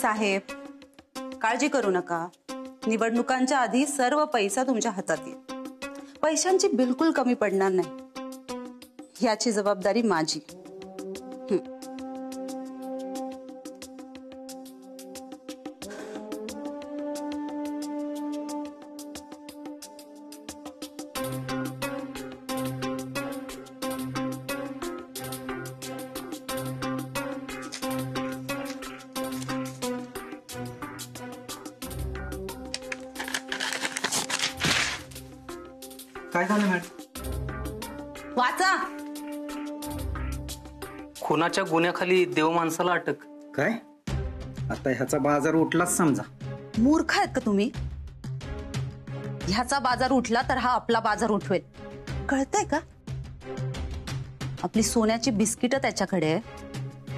साहेब, काळजी करू नका. निवडणुकांच्या आधी सर्व पैसा तुमच्या हातात येईल. पैशांची बिलकुल कमी पडणार नाही, याची जबाबदारी माझी. काय झालं मॅडम? वाचा. खुनाच्या गुन्ह्याखाली देव माणसाला अटक. काय? आता ह्याचा बाजार उठलाच समजा. मूर्ख आहेत का तुम्ही? ह्याचा बाजार उठला तर हा आपला बाजार उठवेल, कळतंय का? आपली सोन्याची बिस्किट त्याच्याकडे आहे.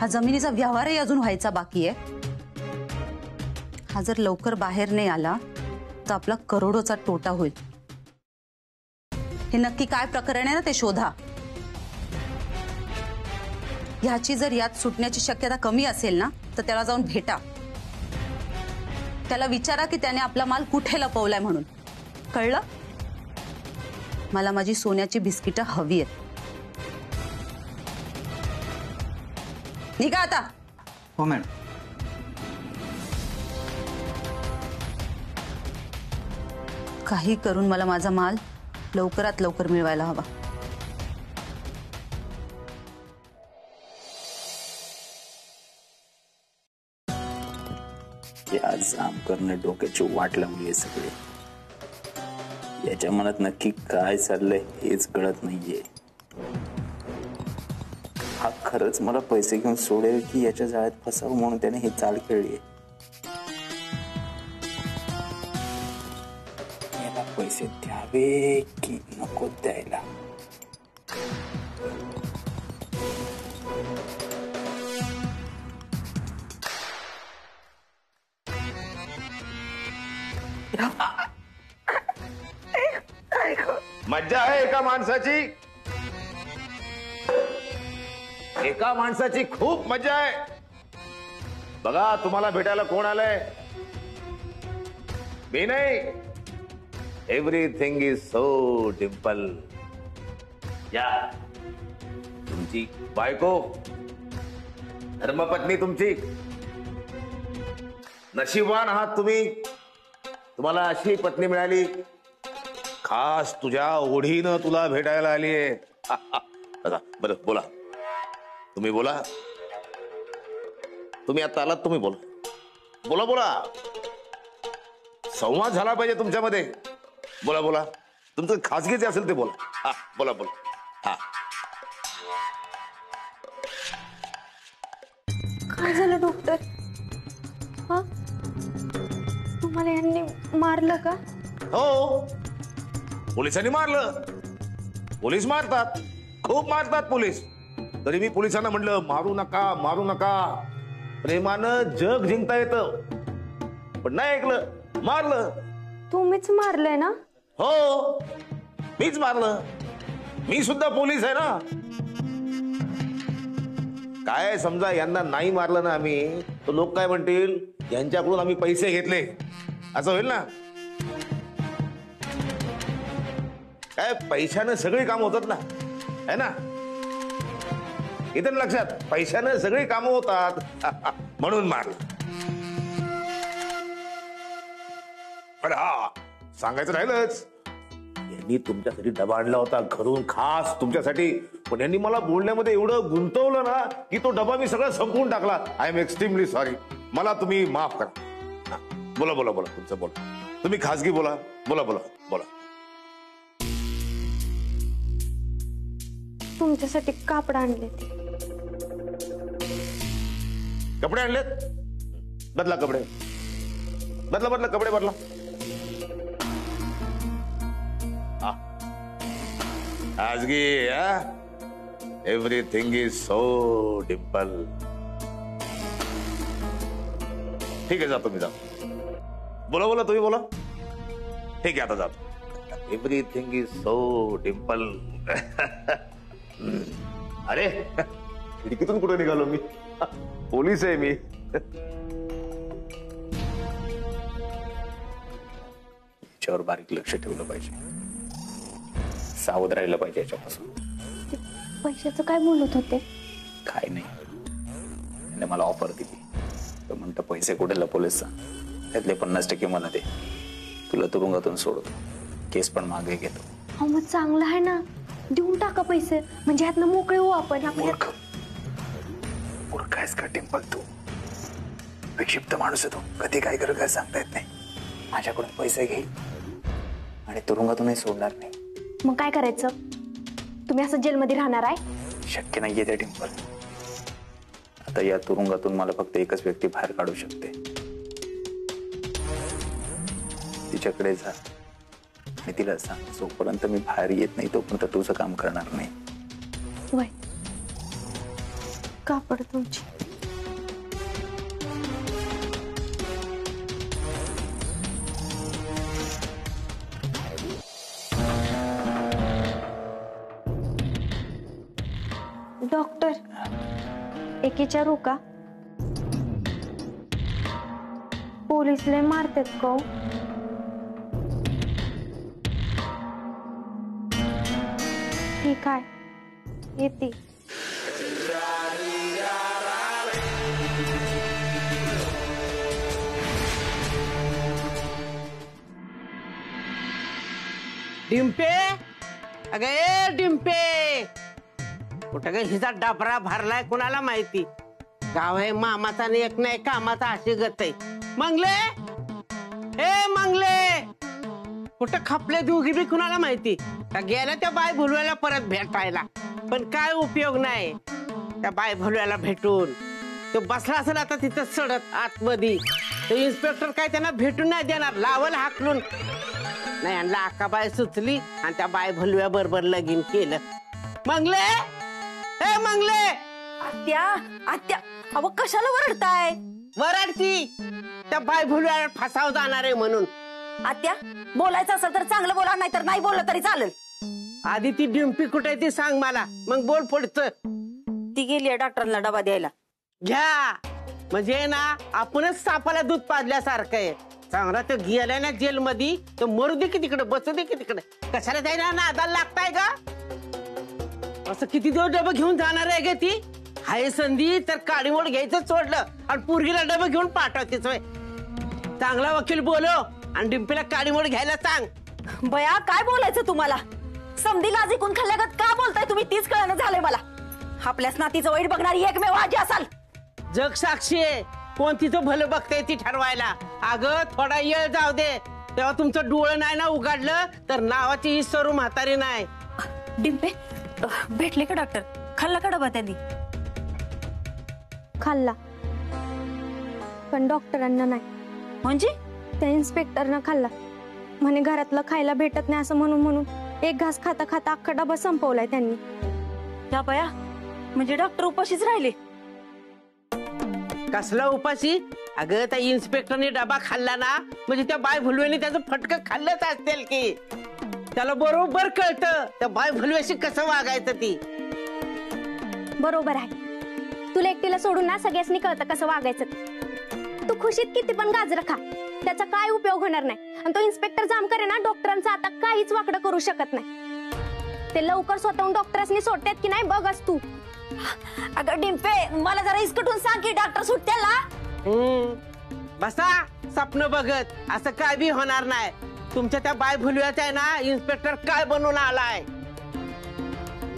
हा जमिनीचा व्यवहारही अजून व्हायचा बाकी आहे. हा जर लवकर बाहेर नाही आला तर आपला करोडोचा तोटा होईल. हे नक्की काय प्रकरण आहे ना ते शोधा. ह्याची जर यात सुटण्याची शक्यता कमी असेल ना तर त्याला जाऊन भेटा. त्याला विचारा की त्याने आपला माल कुठे लपवलाय म्हणून. कळलं? मला माझी सोन्याची बिस्किट हवी आहेत. निघा आता. हो मॅडम. काही करून मला माझा माल लवकरात लवकर मिळवायला हवा. आज जामकरने डोक्याची वाट लावली आहे सगळे. याच्या मनात नक्की काय चाललंय हेच कळत नाहीये. हा खरंच मला पैसे घेऊन सोडेल की याच्या जाळ्यात फसावं म्हणून त्याने ही चाल खेळली. याला पैसे द्यावे की नको द्यायला? मज्जा आहे एका माणसाची. एका माणसाची खूप मज्जा आहे. बघा तुम्हाला भेटायला कोण आलंय? मी नाही. Everything is so Dimple. या तुमची बायको, धर्मपत्नी तुमची. नशिबान आहात तुम्ही. तुम्हाला अशी पत्नी मिळाली. खास तुझ्या ओढीनं तुला भेटायला आलीये. बरं बोला. तुम्ही बोला. तुम्ही आता आलात, तुम्ही बोला. बोला बोला. संवाद झाला पाहिजे तुमच्यामध्ये. बोला बोला. तुमचं खासगी जे असेल ते बोला. हा बोला बोला. हा काय झालं डॉक्टर? हा तुम्हाला यांनी मारलं का? हो, पोलिसांनी मारलं. पोलीस मारतात, खूप मारतात पोलीस. तरी मी पोलिसांना म्हणलं मारू नका, मारू नका. प्रेमानं जग जिंकता येतं. पण नाही ऐकलं, मारलं. तुम्हीच मारलंय ना? हो, मीच मारलं. मी सुद्धा पोलीस आहे ना. काय समजा यांना नाही मारलं ना आम्ही, तर लोक काय म्हणतील, यांच्याकडून आम्ही पैसे घेतले, असं होईल ना. काय पैशानं सगळी कामं होतात ना, है ना. इथं लक्षात, पैशानं सगळी कामं होतात. म्हणून मारलं. पण हा सांगायचं राहिलंच, यांनी तुमच्यासाठी डबा आणला होता घरून खास तुमच्यासाठी. पण यांनी मला बोलण्यामध्ये एवढं गुंतवलं ना की तो डबा मी सगळं संपवून टाकला. I am extremely sorry. मला तुम्ही माफ करा. बोला बोला बोला. तुमचं बोला. तुम्ही खासगी बोला. बोला बोला बोला. तुमच्यासाठी कापड आणले ते. कपडे आणलेत? बदला कपडे. बदला बदला कपडे बदला. खासगी. Everything is so Dimple. ठीक आहे, जातो मी. जातो. बोला बोला. तुम्ही बोला. ठीक आहे, आता जातो. Everything is so Dimple. अरे खिडकीतून कुठे निघालो मी? पोलीस आहे मी. तिच्यावर बारीक लक्ष ठेवलं पाहिजे, सावध राहिलं पाहिजे याच्यापासून. पैशाचं काय बोलत होते? काय नाही, त्याने मला ऑफर दिली. तो म्हणतं पैसे कुठे लपवलेस सांग, त्यातले 50% मला दे, तुला तुरुंगातून सोडतो, केस पण मागे घेतो. हो मग चांगलं आहे ना, देऊन टाका पैसे, म्हणजे ह्यातनं मोकळे हो आपण. मूर्ख आहेस का टिंपल तू? विक्षिप्त माणूस आहे तो, कधी काय करू काय सांगता येत नाही. माझ्याकडून पैसे घेईल आणि तुरुंगातूनही सोडणार नाही. मग काय करायचं? तुम्ही असं जेलमध्ये राहणार आहे? शक्य नाहीये ते टिंपल. आता या तुरुंगातून मला फक्त एकच व्यक्ती बाहेर काढू शकते. तिच्याकडे जा आणि तिला सांग, जोपर्यंत मी बाहेर येत नाही तोपर्यंत तुझं काम करणार नाही. वय कापड तुमची. डॉक्टर एक विचारू का? पोलीस लय मारतात का हो? ठीक आहे, येते. डिंपे, अगं ए डिंपे, कुठं ग हिचा डबरा भरलाय कुणाला माहिती. गाव आहे मामाचा आणि एक नाही कामाचा अशी गत आहे. मंगले ए मंगले, कुठं खपले दोघी बी कुणाला माहिती. का गेल्या त्या बाय भुलव्याला परत भेटायला, पण काय उपयोग नाही त्या बाय भुलव्याला भेटून. तो बसला असेल आता तिथं सडत आतमध्ये. तो इन्स्पेक्टर काय त्यांना भेटून नाही देणार, लावल हाकलून. नाही आणला अक्काबाई सुचली आणि त्या बाय भुलव्या बरोबर लगीन केलं. मंगले ए मंगले. आत्या आत्या, अहो कशाला वरडताय? वरडती त्या बाय भुलव्याला फसाव जाणार आहे म्हणून. आत्या बोलायचं असेल तर चांगलं बोला, नाही तर नाही बोललं तरी चालेल. आधी ती डिंपी कुठे ती सांग मला, मग बोल पुढचं. ती गेली डॉक्टरला डबा द्यायला. घ्या म्हणजे ना आपणच सापाला दूध पाजल्यासारखं आहे. चांगला तो गेलाय ना जेल मध्ये, तो मरू दे की तिकडे, बसू दे की तिकडे. कशाला जायला नादाला लागताय का? असं किती दिवस डबं घेऊन जाणार आहे ग ती? हाय संधी तर काडीमोड घ्यायचं सोडलं आणि पोरगीला डबं घेऊन पाठवतेच. चांगला वकील बोलव आणि डिंपीला काडीमोड घ्यायला सांग. बया काय बोलायचं तुम्हाला? समधी लाज ऐकून खाल्ल्यागत का बोलताय तुम्ही? तीच कळणं झालंय मला. आपल्याच नातीचं वाईट बघणारी एकमेव आजी असाल. जग साक्षी आहे, कोण तिचं भलं बघताय ती ठरवायला. अगं थोडा वेळ जाऊ दे, तेव्हा तुमचं डोळं नाही ना उघडलं तर नावाची ही सरू म्हातारी नाही. डिंपे भेटले का डॉक्टर? खाल्ला का डबा त्यांनी? खाल्ला, पण डॉक्टरांना नाही. म्हणजे त्या इन्स्पेक्टरनं खाल्ला. म्हणे घरातलं खायला भेटत नाही असं म्हणून एक घास खाता खाता अख्खा डबा संपवलाय त्यांनी. त्या बया, म्हणजे डॉक्टर उपाशीच राहिले? कसला उपाशी? अगं त्या इन्स्पेक्टरने डबा खाल्ला ना, म्हणजे त्या बाय भुलवेने त्याचं फटकं खाल्लंच असेल की. त्याला बरोबर कळतं त्या बाय भुलव्याशी कसं वागायचं ती. बरोबर आहे, तुला एकटीला सोडून ना सगळ्यांनी कळतं कसं वागायचं. तू खुशीत किती पण गाजर खा, त्याचा काय उपयोग होणार नाही. आणि तो इन्स्पेक्टर जामकर आहे ना, डॉक्टरांचं आता काहीच वाकडं करू शकत नाही. ते लवकर स्वतःहून डॉक्टरांनी सोडतात की नाही बघच तू. अगं डिंपे, मला जरा इसकटून सांग की डॉक्टर सुट्ट्याला. बसा स्वप्न बघत, असं काय बी होणार नाही. तुमच्या त्या बाय भुलव्याचा आहे ना इन्स्पेक्टर काय बनवून आलाय.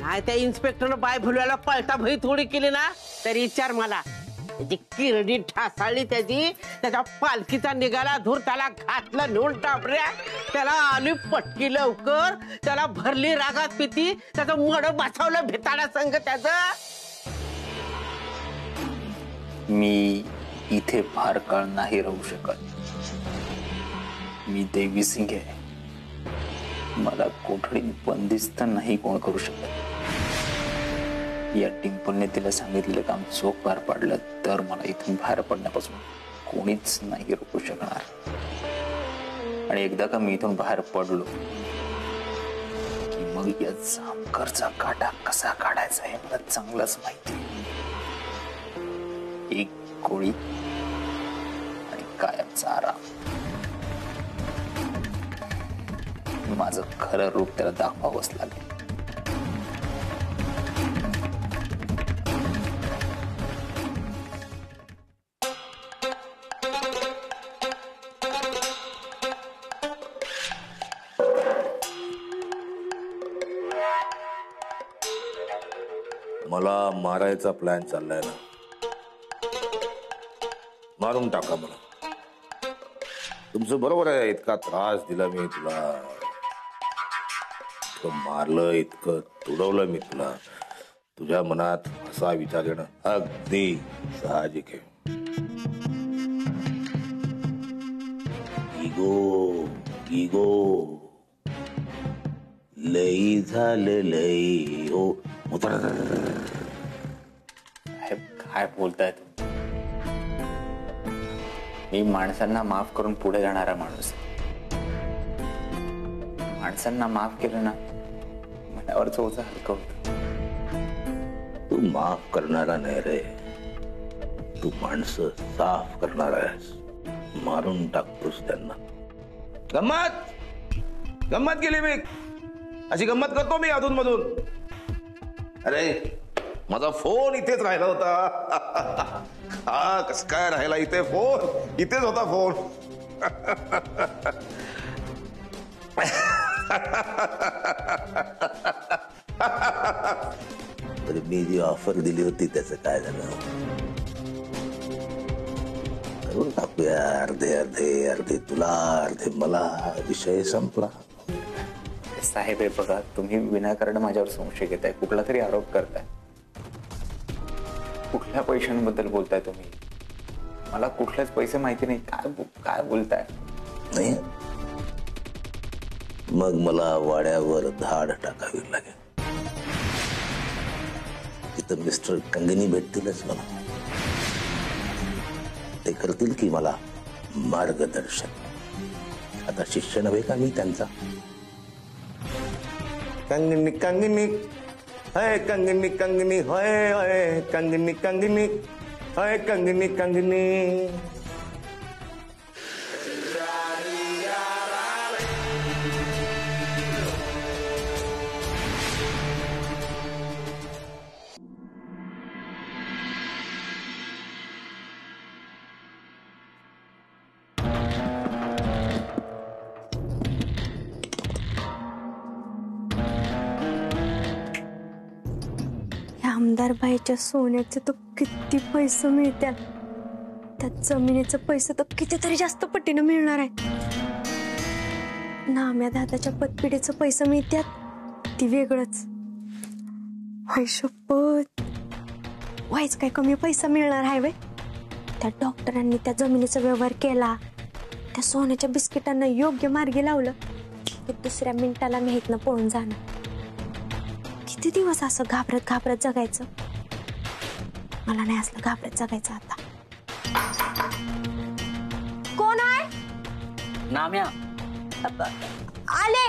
नाही त्या इन्स्पेक्टरनं बाय भुलव्याला पलटा भई थोडी केली ना तरी विचार मला. त्याची किरडी ठासाळली त्याची, त्याच्या पालखीचा निघाला धूर, त्याला घातलं नेऊन टापऱ्या, त्याला आली पटकी लवकर, त्याला भरली रागात पिती, त्याचं मड बसवलं भिताडा संघ त्याच. मी इथे फार काळ नाही राहू शकत. मी देवी सिंग आहे, मला कोठडीत बंदिस्त नाही कोण करू शकत. या टिंपलने तिला सांगितलेलं काम चोख पार पाडलं तर मला इथून बाहेर पडण्यापासून कोणीच नाही रोखू शकणार. आणि एकदा का मी इथून बाहेर पडलो की मग या जामकरचा काटा कसा काढायचा हे मला चांगलंच माहिती. एक गोळी आणि कायमचा आराम. माझं खरं रूप त्याला दाखवावंच लागेल. मला मारायचा प्लॅन चाललाय ना, मारून टाका मला. तुमचं बरोबर आहे, इतका त्रास दिला मी तुला, इतकं मारलं, इतकं तुडवलं मी तुला. तुझ्या मनात असा विचार येणं अगदी साहजिक आहे. इगो इगो लई झाले लई ओ. साहेब काय बोलताय तुम्ही? मी माणसांना माफ करून पुढे जाणारा माणूस. माणसांना माफ केलं ना, मनावरचं ओझं हलकं होतं. तू माफ करणारा नाही रे, तू माणसं साफ करणारा आहेस. मारून टाकतोस त्यांना. गंमत गंमत केली मी, अशी गंमत करतो मी अधून मधून. अरे माझा फोन इथेच राहिला होता. हा कस काय राहिला इथे फोन? इथेच होता फोन. तर मी जी ऑफर दिली होती त्याचं काय झालं? करून टाकूया, अर्धे अर्धे, अर्धे तुला अर्धे मला, विषय संपला. साहेब हे बघा, तुम्ही विनाकारण माझ्यावर संशय घेताय, कुठला तरी आरोप करताय. कुठल्या पैशांबद्दल बोलताय तुम्ही? मला कुठलेच पैसे माहिती नाही. काय बोलताय? नाही मग मला वाड्यावर धाड टाकावी लागेल. तिथं मिस्टर कंगनी भेटतीलच मला. ते करतील की मला मार्गदर्शन. आता शिष्य नव्हे का मी त्यांचा? कंगनी कंगनी हाय, कंगनी कंगनी होय होय, कंगनी कंगनी हाय, कंगनी कंगनी. आमदार बाईच्या सोन्याचे तर किती पैसे मिळतात, त्या जमिनीचे पैसे तर कितीतरी जास्त पटीनं मिळणार आहे. नाम्या दादाच्या पतपिढीचे पैसे मिळतात ती वेगळंच. शपथ, व्हायच काय कमी पैसा मिळणार आहे वे. त्या डॉक्टरांनी त्या जमिनीचा व्यवहार केला, त्या सोन्याच्या बिस्किटांना योग्य मार्गी लावलं की दुसऱ्या मिनिटाला मी इथनं पळून जाणार. किती दिवस असं घाबरत घाबरत जगायचं? मला नाही असलं घाबरत जगायचं आता. कोण आहे? नाम्या. आले.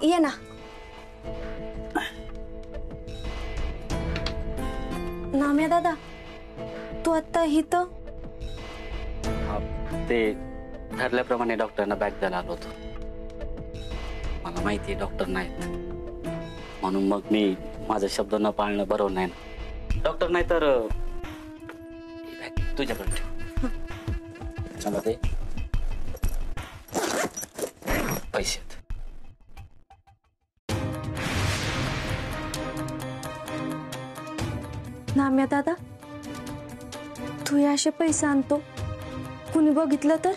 ये ना. नाम्या दादा, तू आता इथं? ते ठरल्याप्रमाणे डॉक्टरांना बॅक द्यायला आलो होतो. मला माहिती आहे डॉक्टर नाहीत, म्हणून मग मी माझा शब्द न पाळणं बरोबर नाही ना. डॉक्टर नाही तर तुझ्याकडे ठेव. चला ते पैसे. नाम्या दादा, तू असे पैसे आणतो, कुणी बघितलं तर?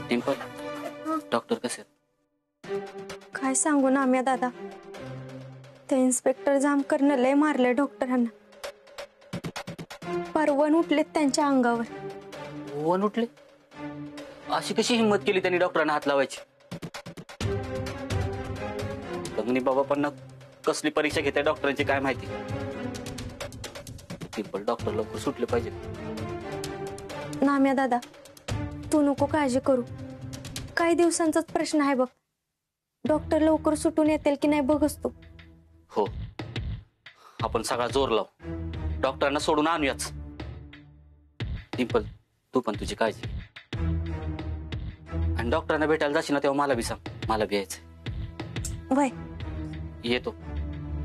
टिम्पल, डॉक्टर कसे? काय सांगू नाम्या दादा, ते इन्स्पेक्टर जामकरनं लय मारले डॉक्टरांना. परवन उठलेत त्यांच्या अंगावर. वन उठले? अशी कशी हिंमत केली त्यांनी डॉक्टरांना हात लावायची? कंगनी बाबा पण कसली परीक्षा घेते डॉक्टरांची काय माहिती. टिम्पल, डॉक्टर लवकर सुटले पाहिजे. नाम्या दादा, तू नको काळजी करू. काही दिवसांचाच प्रश्न आहे बघ. डॉक्टर लवकर सुटून येतील की नाही बघच तू. हो, आपण सगळा जोर लावू, डॉक्टरांना सोडून आणूयाच. डिंपल, तू पण तुझी काळजी घे. आणि डॉक्टरांना भेटायला जाशील ना तेव्हा मला बी सांग, मला बी यायचंय. वय येतो.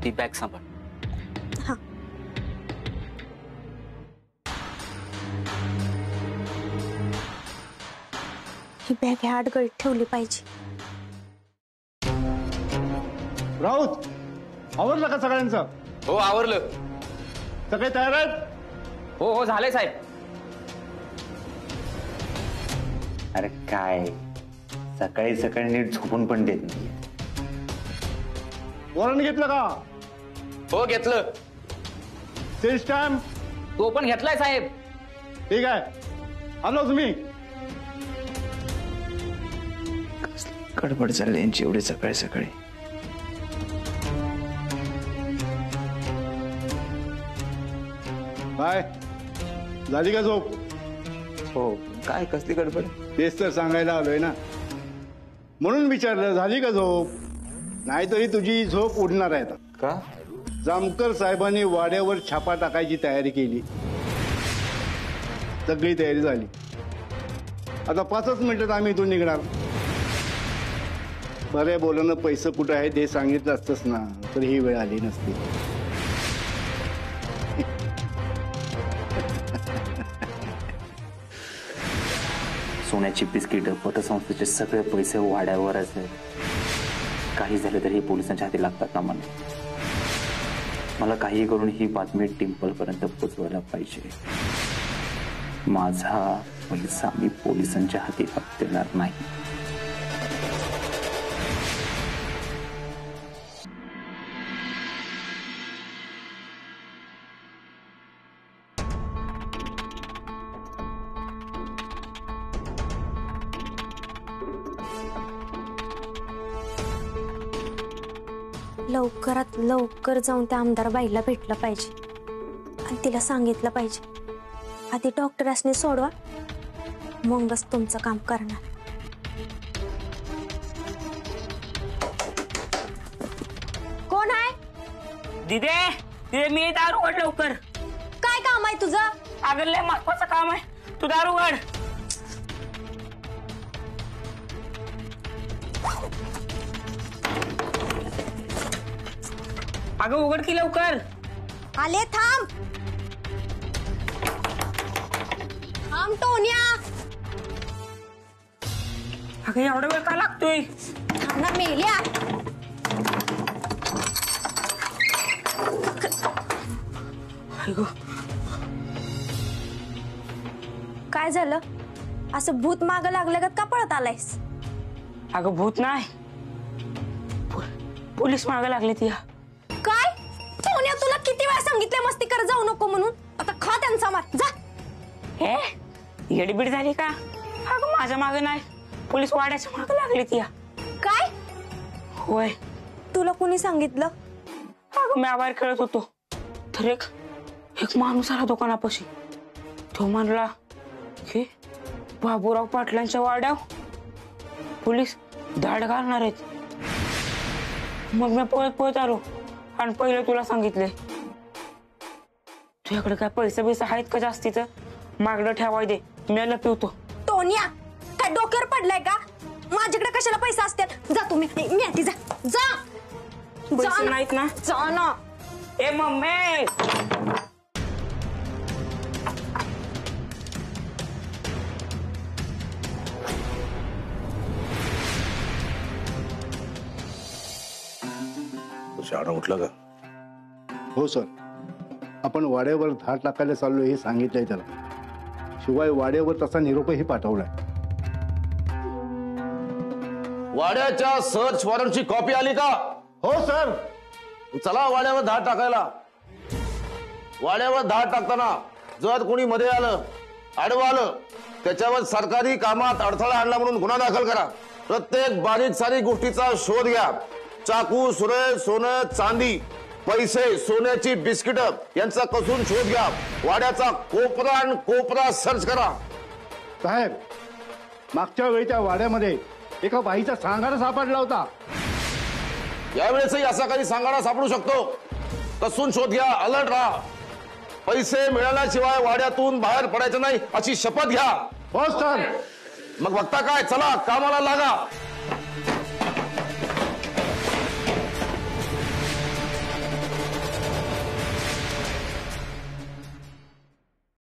ती बॅग सांभाळ. हा. ही बॅग ह्या आडगळीत ठेवली पाहिजे. राऊत, आवरलं का सगळ्यांचं? हो आवरलं. सगळे तयार आहेत? हो हो झालंय साहेब. अरे काय सकाळी सकाळी नीट झोपून पण देत नाही. वॉरंट घेतलं का? हो घेतलं. Sale stamp? तो पण घेतलाय साहेब. ठीक आहे, आलो तुम्ही. गडबड चालली यांची एवढी सकाळी सकाळी. काय झाली का झोप? हो, काय कसली गडबड? तेच तर सांगायला आलोय ना, म्हणून विचारलं झाली का झोप. नाहीतरी तुझी झोप उडणार आहे. का? जामकर साहेबांनी वाड्यावर छापा टाकायची तयारी केली. सगळी तयारी झाली. आता 5च मिनिटात आम्ही इथून निघणार. बरे बोलानं पैसे कुठं आहेत हे सांगितलं असतंच ना, तर ही वेळ आली नसती. सोन्याची बिस्किट, पतसंस्थेचे सगळे पैसे वाड्यावरच आहेत. काही झालं तरी पोलिसांच्या हाती लागतात ना. मला काही करून ही बातमी डिंपल पर्यंत पोचवायला पाहिजे. माझा पैसा मी पोलिसांच्या हाती देणार नाही. लवकरात लवकर जाऊन त्या आमदार बाईला भेटलं पाहिजे आणि तिला सांगितलं पाहिजे, आधी डॉक्टरांनी सोडवा, मगच तुमचं काम करणार. कोण आहे? दिदे, दिदे मी दारू उघड लवकर. काय काम आहे तुझं? अगं लय महत्वाचं काम आहे, तू दारू उघड. अगं उघड की लवकर. आले, थांब थांब टोन्या. अगं एवढा वेळ का लागतोय? थांब ना मेल्या. काय झालं? असं भूत माग लागलं का पळत आलायस? अगं भूत नाही, पोलीस मागे लागले ती. काय टोन्या, तुला किती वेळा सांगितले मस्ती कर जाऊ नको म्हणून. आता खा त्यांचा मार, जा. हे येडीबीड झाली का? अगं माझ्या मागे नाही, पोलीस वाड्याच्या मागे लागली ती. काय? होय. तुला कोणी सांगितलं? अगं मी आबार खेळत होतो तर एक माणूस आला दुकानापाशी. तो म्हणला की बाबूराव पाटलांच्या वाड्यावर पोलीस धाड घालणार आहेत. मग मी पळत पळत आलो आणि पहिले तुला सांगितले. तुझ्याकडे काय पैसे बिसे आहेत का जास्तीच? मागडं ठेवाय दे, मी लपवतो. टोन्या, काय डोक्यावर पडलाय का? माझ्याकडे कशाला पैसे असतात? जा तुम्ही, मी आधी जा. जा पैसे नाहीत ना? जा ना. ए मम्मी, शाळा उठला का? हो सर, आपण वाड्यावर धाड टाकायला चाललो हे सांगितलंय त्याला. शिवाय वाड्यावर तसा निरोपही पाठवलाय. वाड्याच्या सर्च वॉरंटची कॉपी आली का? हो सर. चला वाड्यावर धाड टाकायला. वाड्यावर धाड टाकताना जर कोणी मध्ये आलं, आडवं आलं, त्याच्यावर सरकारी कामात अडथळा आणला म्हणून गुन्हा दाखल करा. प्रत्येक बारीक सारीक गोष्टीचा शोध घ्या. चाकू, सुरे, सोनं, चांदी, पैसे, सोन्याची बिस्किट यांचा कसून शोध घ्या. वाड्याचा कोपरा आणि कोपरा सर्च करा. साहेब, मागच्या वेळी त्या वाड्यामध्ये एका बाईचा सांगाडा सापडला होता. यावेळेसही असा काही सांगाडा सापडू शकतो. कसून शोध घ्या, अलर्ट राहा. पैसे मिळाल्याशिवाय वाड्यातून बाहेर पडायचं नाही अशी शपथ घ्या. हो सर. मग बघता काय, चला कामाला लागा.